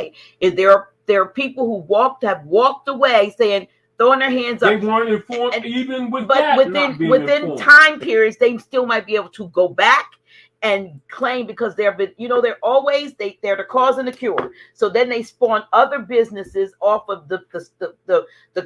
away. Is there are people who have walked away saying, throwing their hands up. They weren't informed, and even with but that, within time periods, they still might be able to go back and claim, because they're always they're the cause and the cure. So then they spawn other businesses off of the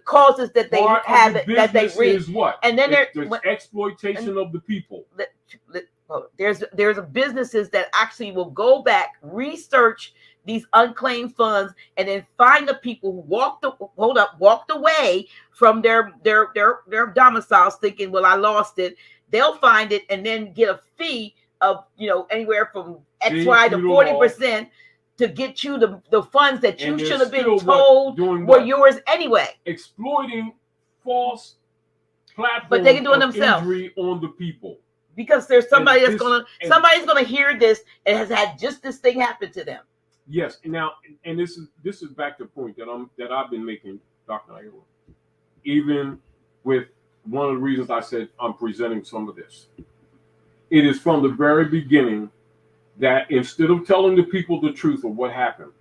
causes that they have that they reach. Is what? And then there's exploitation of the people. There's businesses that actually will go back, research these unclaimed funds, and then find the people who walked away from their domiciles thinking, well, I lost it. They'll find it and then get a fee of anywhere from XY to 40% to get you the funds that you should have been told were yours anyway. Exploiting false platforms, but they can do it themselves. Injury on the people. Because there's somebody somebody's gonna hear this and has had just this thing happen to them. Yes. Now, and this is back to the point that I've been making, Dr. Iowa. Even with one of the reasons I said I'm presenting some of this. It is from the very beginning that instead of telling the people the truth of what happened,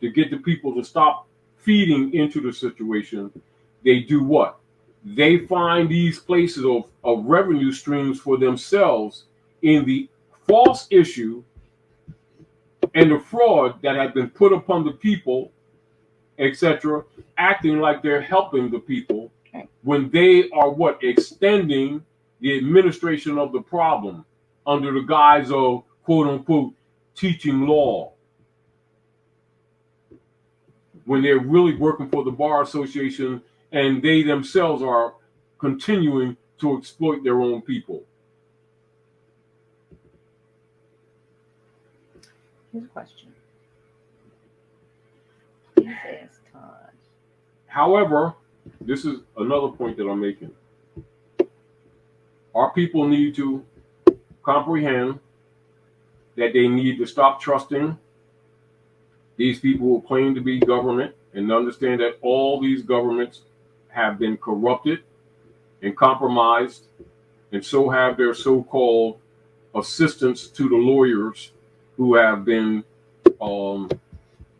to get the people to stop feeding into the situation, they do what? They find these places of revenue streams for themselves in the false issue and the fraud that had been put upon the people, etc., acting like they're helping the people when they are what? Extending the administration of the problem under the guise of, quote unquote, teaching law, when they're really working for the Bar Association and they themselves are continuing to exploit their own people. Here's a question. Please ask Todd. However, this is another point that I'm making. Our people need to comprehend that they need to stop trusting these people who claim to be government and understand that all these governments have been corrupted and compromised, and so have their so-called assistants to the lawyers who have been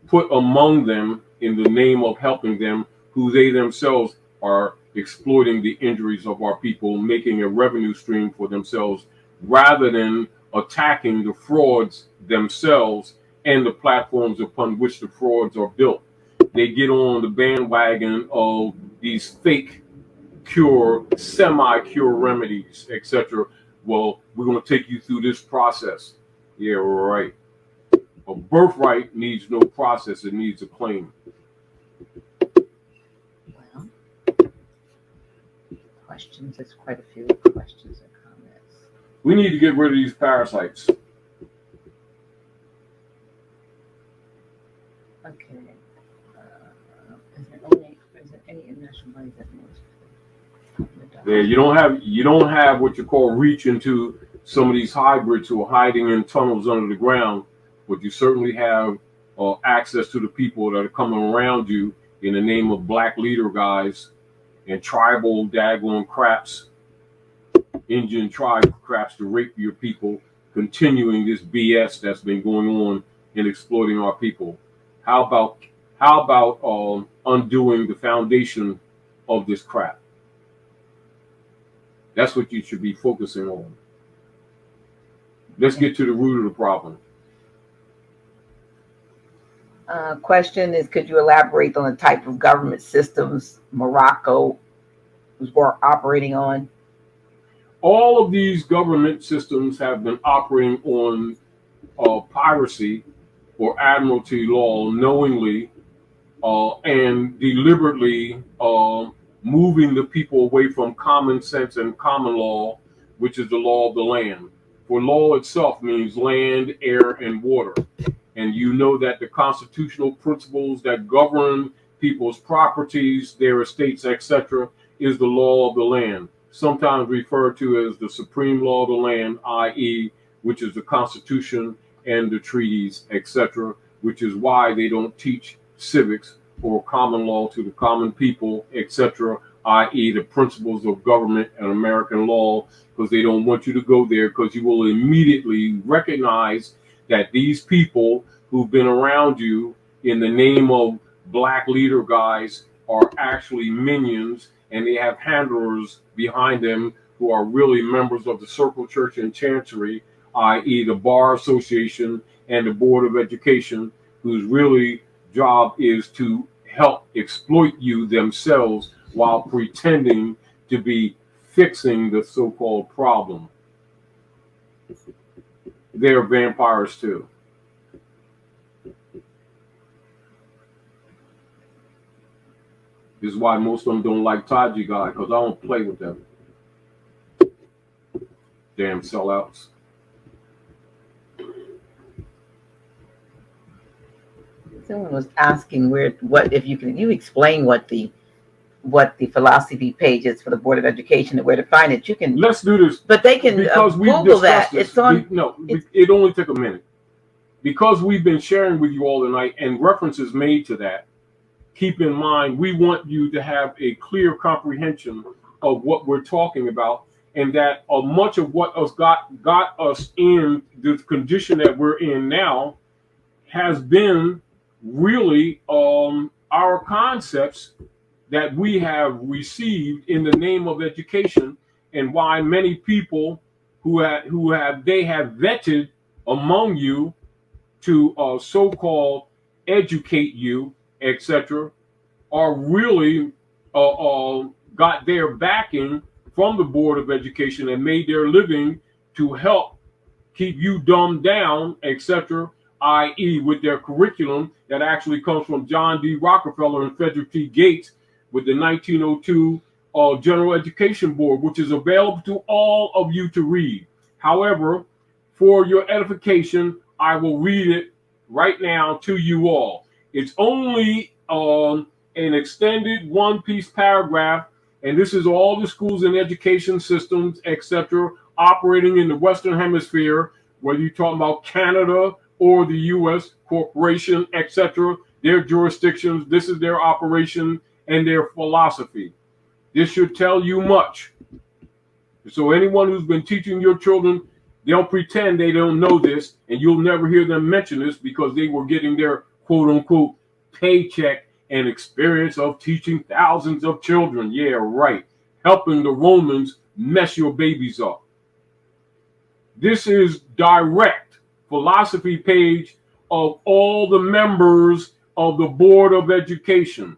put among them in the name of helping them, who they themselves are exploiting the injuries of our people, making a revenue stream for themselves, rather than attacking the frauds themselves and the platforms upon which the frauds are built. They get on the bandwagon of these fake cure, semi-cure remedies, etc. Well, we're going to take you through this process. Yeah, right. A birthright needs no process. It needs a claim. Well, questions. There's quite a few questions and comments. We need to get rid of these parasites. Okay. Is there any international bodies that knows? Yeah, you don't have what you call reach into some of these hybrids who are hiding in tunnels under the ground, but you certainly have access to the people that are coming around you in the name of black leader guys and tribal daggone craps, Indian tribe craps to rape your people, continuing this BS that's been going on in exploiting our people. How about undoing the foundation of this crap? That's what you should be focusing on. Let's get to the root of the problem. Question is, could you elaborate on the type of government systems Morocco was operating on? All of these government systems have been operating on piracy or admiralty law, knowingly and deliberately moving the people away from common sense and common law, which is the law of the land. For law itself means land, air, and water. And you know that the constitutional principles that govern people's properties, their estates, etc., is the law of the land, sometimes referred to as the supreme law of the land, i.e., which is the Constitution and the treaties, etc., which is why they don't teach civics or common law to the common people, etc., i.e. the principles of government and American law, because they don't want you to go there, because you will immediately recognize that these people who've been around you in the name of black leader guys are actually minions, and they have handlers behind them who are really members of the Circle Church and Chancery, i.e. the Bar Association and the Board of Education, whose really job is to help exploit you themselves while pretending to be fixing the so-called problem. They're vampires too. This is why most of them don't like Taji guy, because I don't play with them. Damn sellouts. Someone was asking what if you explain what the philosophy page is for the Board of Education and where to find it. You can. Let's do this, but they can because we Google that. This. It's on. It only took a minute because we've been sharing with you all tonight and references made to that. Keep in mind, we want you to have a clear comprehension of what we're talking about, and that much of what got us in the condition that we're in now has been really our concepts that we have received in the name of education, and why many people who have vetted among you to so-called educate you, etc., are really got their backing from the Board of Education and made their living to help keep you dumbed down, etc., i.e. with their curriculum that actually comes from John D. Rockefeller and Frederick T. Gates with the 1902 General Education Board, which is available to all of you to read. However, for your edification, I will read it right now to you all. It's only an extended one-piece paragraph, and this is all the schools and education systems, etc., operating in the Western Hemisphere, whether you're talking about Canada or the U.S. corporation, etc., their jurisdictions. This is their operation and their philosophy. This should tell you much. So anyone who's been teaching your children, they'll pretend they don't know this, and you'll never hear them mention this because they were getting their quote-unquote paycheck and experience of teaching thousands of children. Yeah, right. Helping the Romans mess your babies up. This is direct philosophy page of all the members of the Board of Education.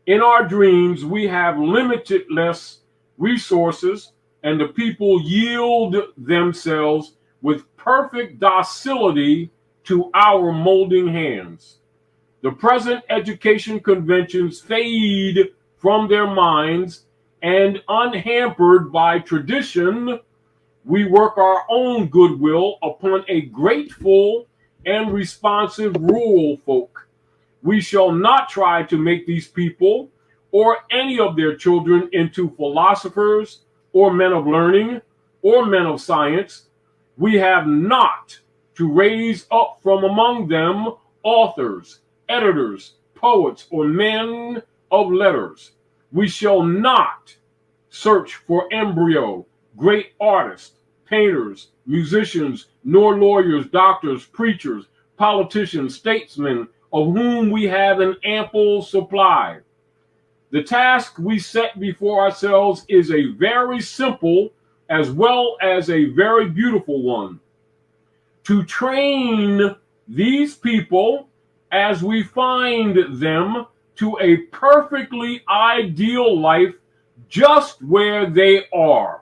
In our dreams, we have limitless resources, and the people yield themselves with perfect docility to our molding hands. The present education conventions fade from their minds, and unhampered by tradition, we work our own goodwill upon a grateful and responsive rural folk. We shall not try to make these people or any of their children into philosophers or men of learning or men of science. We have not to raise up from among them authors, editors, poets, or men of letters. We shall not search for embryo, great artists, painters, musicians, nor lawyers, doctors, preachers, politicians, statesmen, of whom we have an ample supply. The task we set before ourselves is a very simple as well as a very beautiful one: to train these people as we find them to a perfectly ideal life just where they are.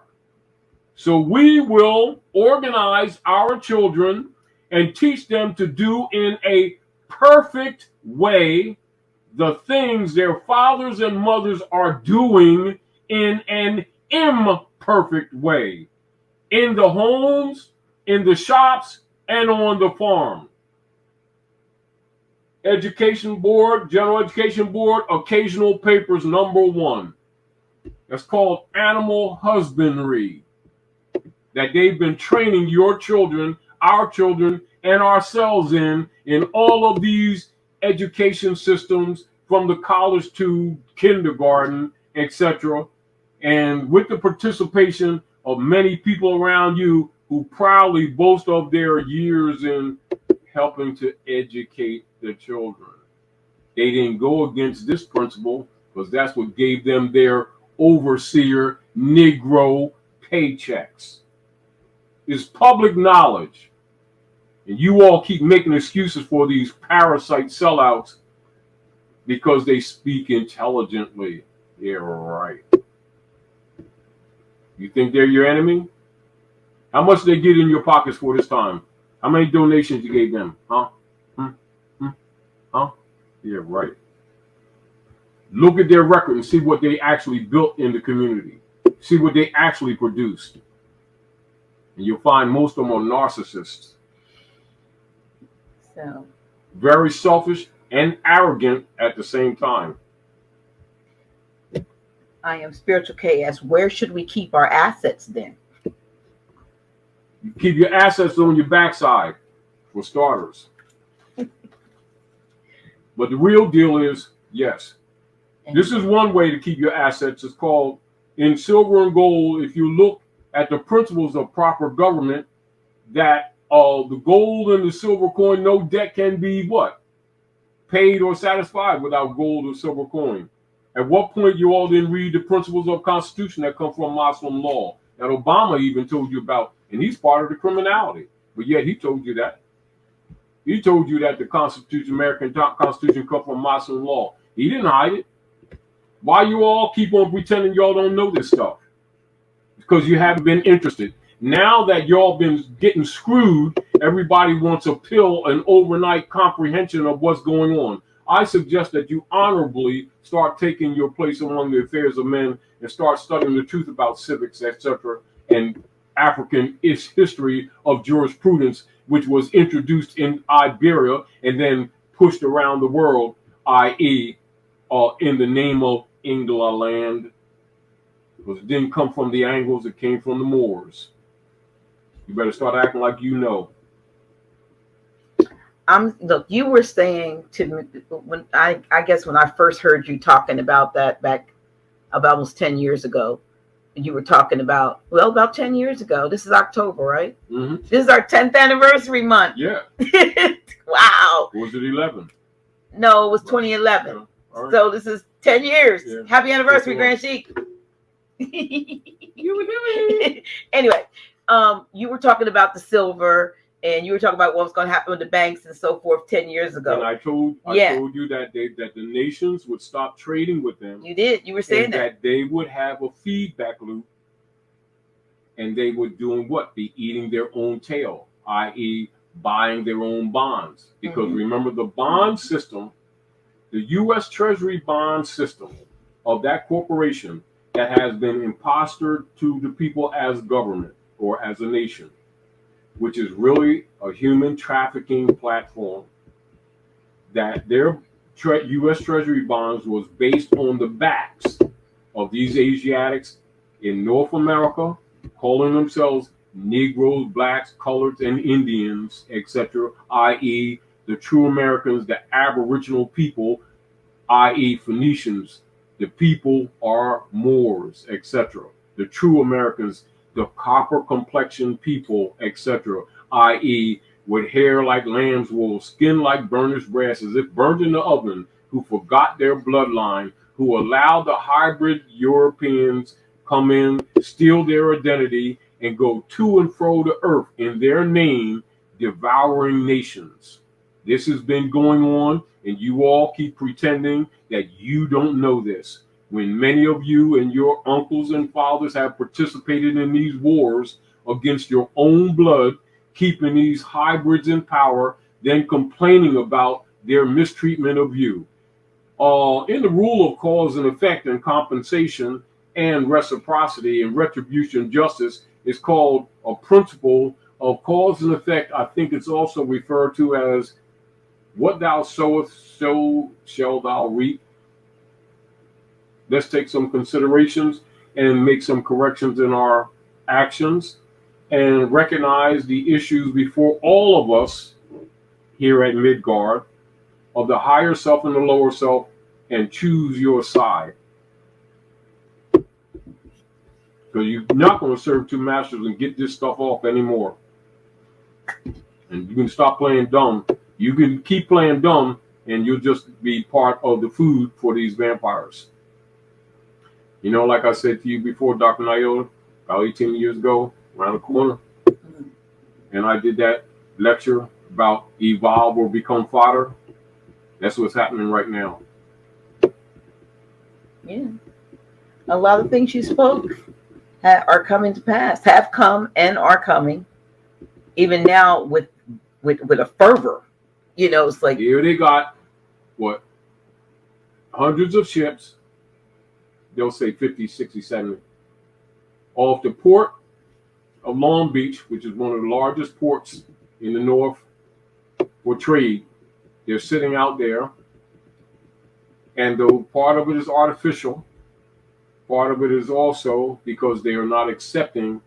So we will organize our children and teach them to do in a perfect way the things their fathers and mothers are doing in an imperfect way, in the homes, in the shops, and on the farm. Education Board, General Education Board, Occasional Papers #1. That's called animal husbandry. That they've been training your children, our children, and ourselves in all of these education systems, from the college to kindergarten, etc., and with the participation of many people around you who proudly boast of their years in helping to educate the children. They didn't go against this principle because that's what gave them their overseer Negro paychecks. It's public knowledge. And you all keep making excuses for these parasite sellouts because they speak intelligently. Yeah, right. You think they're your enemy? How much did they get in your pockets for this time? How many donations you gave them? Huh? Huh? Yeah, right. Look at their record and see what they actually built in the community. See what they actually produced. And you'll find most of them are narcissists. So very selfish and arrogant at the same time. I am Spiritual K asks, where should we keep our assets then? You keep your assets on your backside, for starters. But the real deal is, yes, this is one way to keep your assets. It's called, in silver and gold, if you look at the principles of proper government, that the gold and the silver coin, no debt can be what? Paid or satisfied without gold or silver coin. At what point you all didn't read the principles of Constitution that come from Muslim law that Obama even told you about, and he's part of the criminality, but yet he told you that. He told you that the Constitution, American Constitution, come from Muslim law. He didn't hide it. Why you all keep on pretending y'all don't know this stuff? Because you haven't been interested. Now that y'all been getting screwed, everybody wants a pill, an overnight comprehension of what's going on. I suggest that you honorably start taking your place among the affairs of men and start studying the truth about civics, etc., and African history of jurisprudence, which was introduced in Iberia and then pushed around the world, i.e., in the name of England, because it didn't come from the Angles, it came from the Moors. You better start acting like you know. Look, you were saying to me when I guess when I first heard you talking about that back about almost 10 years ago, you were talking about, well, about 10 years ago. This is October, right? Mm-hmm. This is our 10th anniversary month. Yeah. Wow. Or was it 11? No, it was 2011. Yeah. Right. So this is 10 years. Yeah. Happy anniversary, Grand Sheik. You were doing it. Anyway, you were talking about the silver, and you were talking about what was going to happen with the banks and so forth 10 years ago. And I told you that the nations would stop trading with them. You did. You were saying that they would have a feedback loop, and they would doing what? Be eating their own tail, i.e., buying their own bonds. Because remember, the bond system, the U.S. Treasury bond system of that corporation that has been impostered to the people as government or as a nation, which is really a human trafficking platform, that their U.S. Treasury bonds was based on the backs of these Asiatics in North America, calling themselves Negroes, blacks, coloreds, and Indians, etc., i.e., the true Americans, the Aboriginal people, i.e., Phoenicians. The people are Moors, etc. The true Americans, the copper complexion people, etc., i.e., with hair like lamb's wool, skin like burnished brass, as if burned in the oven, who forgot their bloodline, who allowed the hybrid Europeans come in, steal their identity, and go to and fro the earth in their name, devouring nations. This has been going on, and you all keep pretending that you don't know this. When many of you and your uncles and fathers have participated in these wars against your own blood, keeping these hybrids in power, then complaining about their mistreatment of you. In the rule of cause and effect and compensation and reciprocity and retribution justice is called a principle of cause and effect. I think it's also referred to as what thou sowest, so shall thou reap. Let's take some considerations and make some corrections in our actions and recognize the issues before all of us here at Midgard of the higher self and the lower self, and choose your side. Because you're not going to serve two masters and get this stuff off anymore. And you can stop playing dumb. You can keep playing dumb, and you'll just be part of the food for these vampires. You know, like I said to you before, Dr. Nayola, about 18 years ago, around the corner, and I did that lecture about evolve or become fodder. That's what's happening right now. Yeah. A lot of things you spoke are coming to pass, have come and are coming, even now with a fervor. You know, it's like here they got what, hundreds of ships, they'll say 50, 60, 70, off the port of Long Beach, which is one of the largest ports in the north for trade. They're sitting out there, and though part of it is artificial, part of it is also because they are not accepting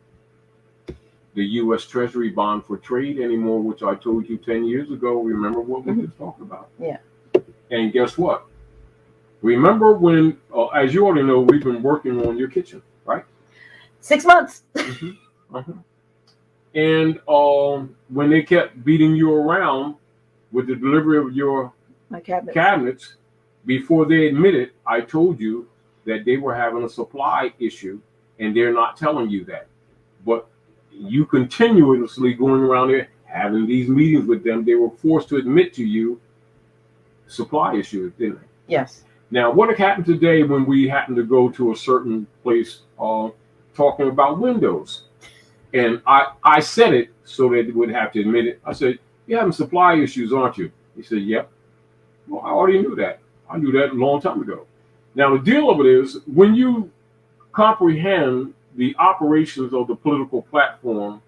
the U.S. Treasury bond for trade anymore, which I told you 10 years ago. Remember what we just talked about? Yeah. And guess what? Remember when, as you already know, we've been working on your kitchen, right? 6 months. And when they kept beating you around with the delivery of your cabinets, before they admitted, I told you that they were having a supply issue, and they're not telling you that. But you continuously going around there having these meetings with them, they were forced to admit to you supply issues, didn't they? Yes. Now, what happened today when we happened to go to a certain place talking about windows? And I said it so they would have to admit it. I said, you're having supply issues, aren't you? He said, yep. Well, I already knew that. I knew that a long time ago. Now, the deal of it is, when you comprehend the operations of the political platform,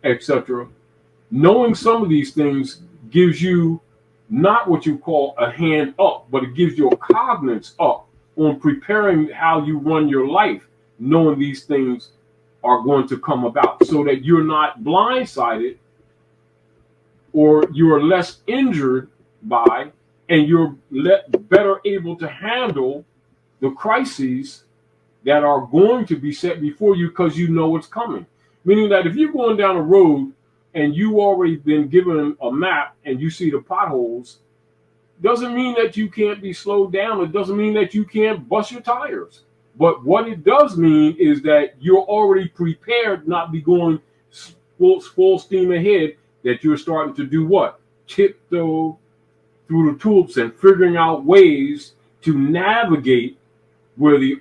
etc., knowing some of these things gives you not what you call a hand up, but it gives you a cognizance up on preparing how you run your life, knowing these things are going to come about, so that you're not blindsided or you're less injured by, and you're better able to handle the crises that are going to be set before you, because you know it's coming. Meaning that if you're going down a road and you already been given a map and you see the potholes, doesn't mean that you can't be slowed down. It doesn't mean that you can't bust your tires. But what it does mean is that you're already prepared, not be going full steam ahead, that you're starting to do what? Tiptoe through the tulips and figuring out ways to navigate where the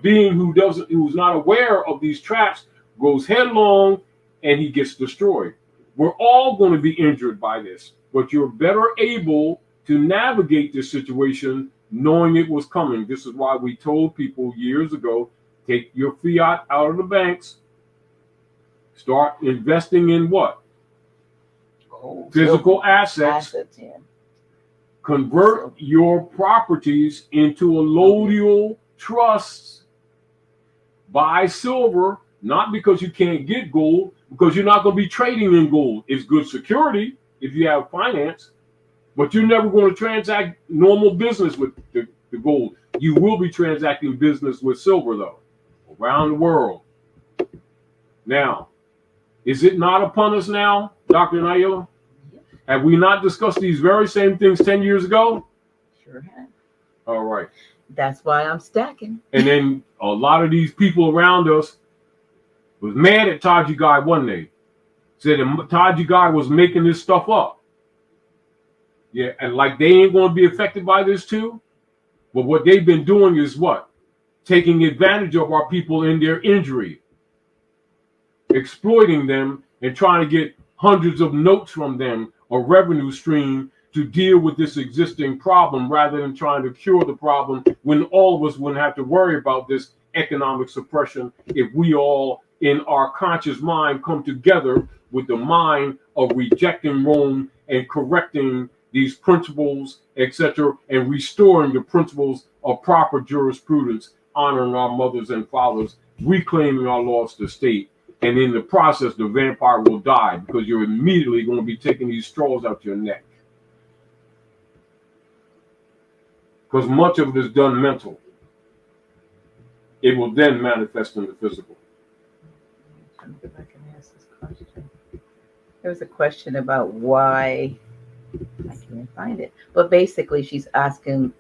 being who's not aware of these traps goes headlong and he gets destroyed. We're all going to be injured by this, but you're better able to navigate this situation knowing it was coming. This is why we told people years ago, take your fiat out of the banks, start investing in what? Physical assets. Yeah. Convert your properties into allodial trusts. Buy silver, not because you can't get gold, because you're not going to be trading in gold. It's good security if you have finance, but you're never going to transact normal business with the gold. You will be transacting business with silver, though, around the world. Now, is it not upon us now, Dr. Nayola? Have we not discussed these very same things 10 years ago? Sure have. All right. That's why I'm stacking. And then a lot of these people around us was mad at Taji Guy one day. Said that Taji Guy was making this stuff up. Yeah, and like they ain't going to be affected by this too. But what they've been doing is what? Taking advantage of our people in their injury. Exploiting them and trying to get hundreds of notes from them, a revenue stream, to deal with this existing problem, rather than trying to cure the problem, when all of us wouldn't have to worry about this economic suppression if we all in our conscious mind come together with the mind of rejecting Rome and correcting these principles, etc., and restoring the principles of proper jurisprudence, honoring our mothers and fathers, reclaiming our lost estate. And in the process, the vampire will die, because you're immediately going to be taking these straws out your neck. Because much of it is done mental. It will then manifest in the physical. If I can ask this question. There's a question about why I can't find it, but basically she's asking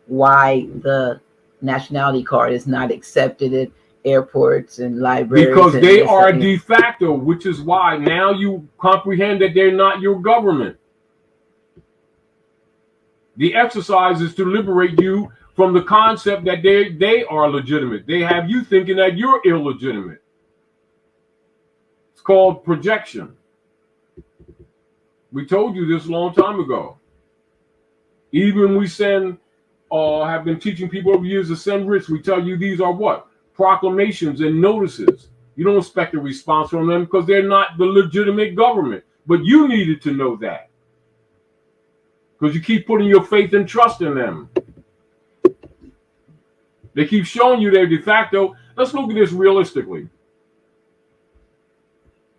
why the nationality card is not accepted at airports and libraries. Because and they are de facto, which is why now you comprehend that they're not your government. The exercise is to liberate you from the concept that they are legitimate. They have you thinking that you're illegitimate. It's called projection. We told you this a long time ago. Even we have been teaching people over years to send writs. We tell you these are what? Proclamations and notices. You don't expect a response from them because they're not the legitimate government. But you needed to know that. Because you keep putting your faith and trust in them. They keep showing you they're de facto. Let's look at this realistically.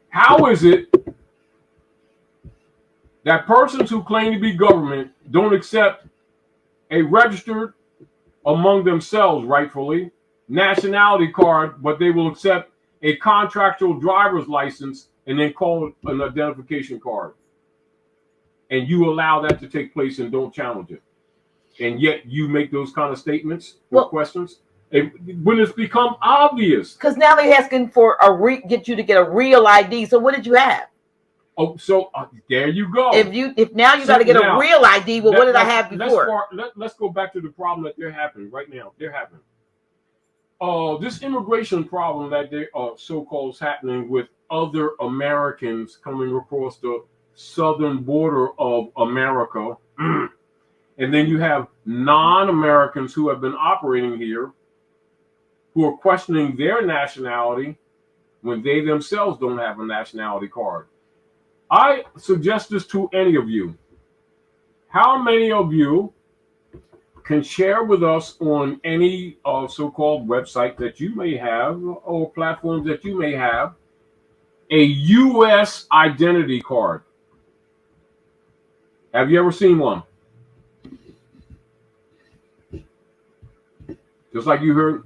How is it that persons who claim to be government don't accept a registered among themselves, rightfully, nationality card, but they will accept a contractual driver's license and then call it an identification card? And you allow that to take place and don't challenge it. And yet you make those kind of statements or questions when it's become obvious. Because now they're asking for get you to get a real ID. So what did you have? Oh, so there you go. If now you got to get a real ID, well, what did I have before? Let's go back to the problem that they're having right now. They're having this immigration problem that they so-called is happening with other Americans coming across the southern border of America. And then you have non-Americans who have been operating here who are questioning their nationality when they themselves don't have a nationality card. I suggest this to any of you. How many of you can share with us on any so-called website that you may have or platforms that you may have a U.S. identity card? Have you ever seen one? Just like you heard